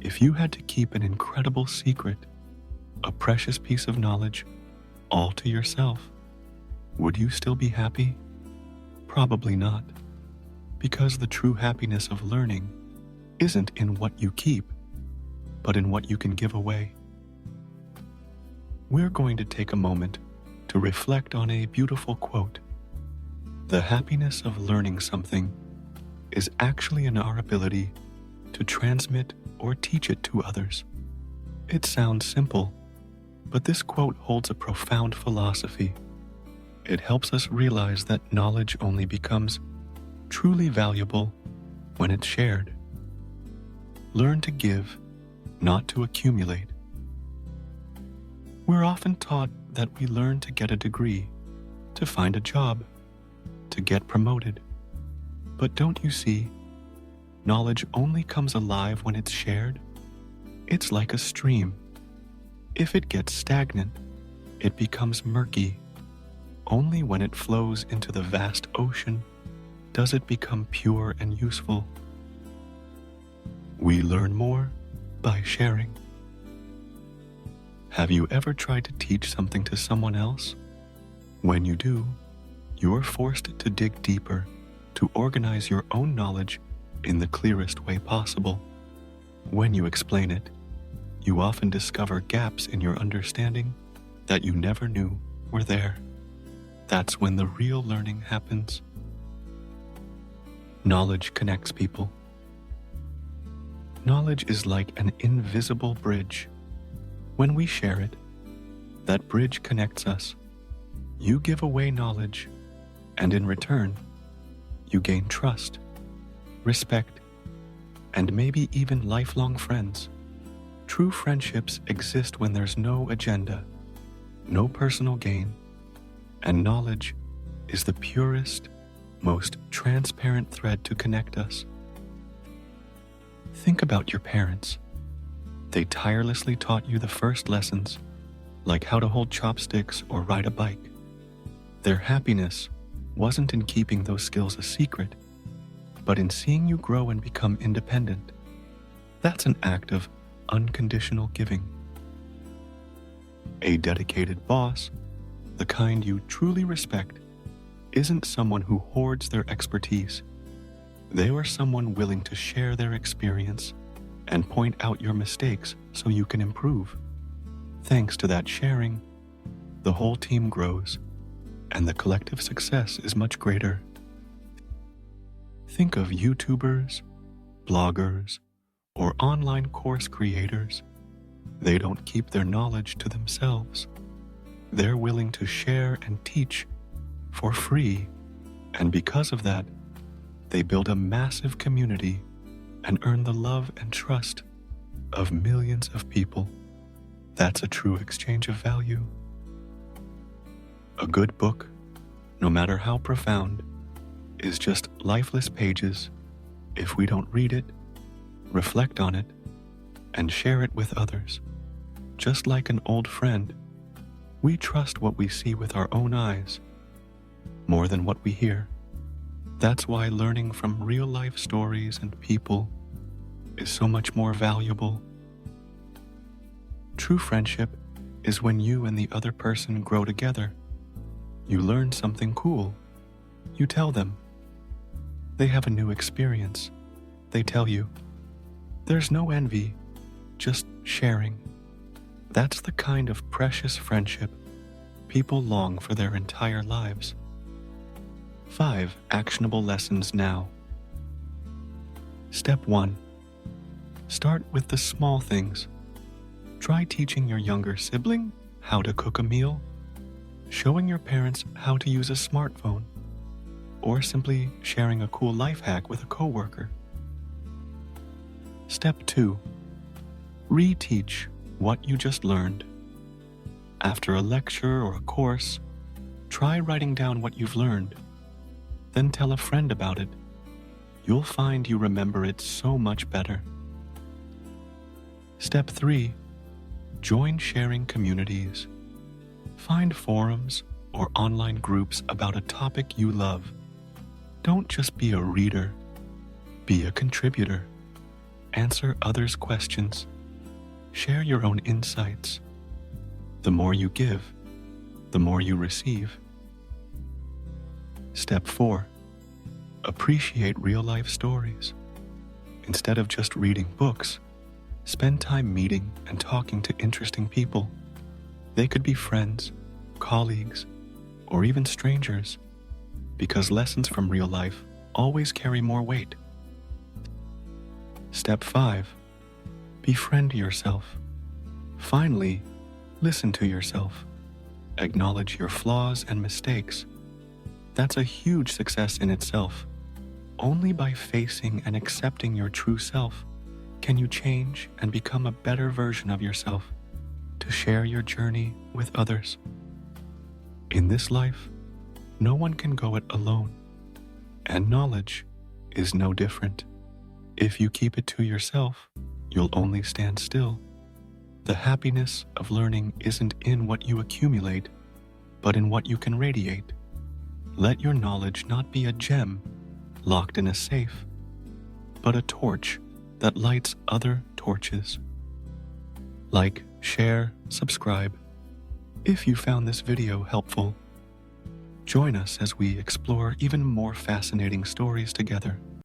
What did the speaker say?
If you had to keep an incredible secret, a precious piece of knowledge, all to yourself, would you still be happy? Probably not, because the true happiness of learning isn't in what you keep, but in what you can give away. We're going to take a moment to reflect on a beautiful quote. The happiness of learning something is actually in our ability to transmit or teach it to others. It sounds simple, but this quote holds a profound philosophy. It helps us realize that knowledge only becomes truly valuable when it's shared. Learn to give, not to accumulate. We're often taught that we learn to get a degree, to find a job, to get promoted. But don't you see, knowledge only comes alive when it's shared. It's like a stream. If it gets stagnant, it becomes murky. Only when it flows into the vast ocean does it become pure and useful. We learn more by sharing. Have you ever tried to teach something to someone else? When you do, you're forced to dig deeper, to organize your own knowledge in the clearest way possible. When you explain it, you often discover gaps in your understanding that you never knew were there. That's when the real learning happens. Knowledge connects people. Knowledge is like an invisible bridge. When we share it, that bridge connects us. You give away knowledge, and in return, you gain trust, respect, and maybe even lifelong friends. True friendships exist when there's no agenda, no personal gain, and knowledge is the purest, most transparent thread to connect us. Think about your parents. They tirelessly taught you the first lessons, like how to hold chopsticks or ride a bike. Their happiness wasn't in keeping those skills a secret, but in seeing you grow and become independent. That's an act of unconditional giving. A dedicated boss, the kind you truly respect, isn't someone who hoards their expertise. They are someone willing to share their experience and point out your mistakes so you can improve. Thanks to that sharing, the whole team grows, and the collective success is much greater. Think of YouTubers, bloggers, or online course creators. They don't keep their knowledge to themselves. They're willing to share and teach for free, and because of that, they build a massive community and earn the love and trust of millions of people. That's a true exchange of value. A good book, no matter how profound, is just lifeless pages if we don't read it, reflect on it, and share it with others. Just like an old friend, we trust what we see with our own eyes more than what we hear. That's why learning from real-life stories and people is so much more valuable. True friendship is when you and the other person grow together. You learn something cool. You tell them. They have a new experience. They tell you. There's no envy, just sharing. That's the kind of precious friendship people long for their entire lives. 5 actionable lessons now. Step 1. Start with the small things. Try teaching your younger sibling how to cook a meal, showing your parents how to use a smartphone, or simply sharing a cool life hack with a coworker. Step 2. Reteach what you just learned. After a lecture or a course, try writing down what you've learned. Then tell a friend about it. You'll find you remember it so much better. Step 3. Join sharing communities. Find forums or online groups about a topic you love. Don't just be a reader, be a contributor. answer others' questions. Share your own insights. The more you give, the more you receive. Step 4. Appreciate real-life stories. Instead of just reading books, spend time meeting and talking to interesting people. They could be friends, colleagues, or even strangers, because lessons from real life always carry more weight. Step 5. Befriend yourself. Finally, listen to yourself. Acknowledge your flaws and mistakes. That's a huge success in itself. Only by facing and accepting your true self can you change and become a better version of yourself to share your journey with others. In this life, no one can go it alone, and knowledge is no different. If you keep it to yourself, you'll only stand still. The happiness of learning isn't in what you accumulate, but in what you can radiate. Let your knowledge not be a gem locked in a safe, but a torch that lights other torches. Like, share, subscribe. If you found this video helpful, join us as we explore even more fascinating stories together.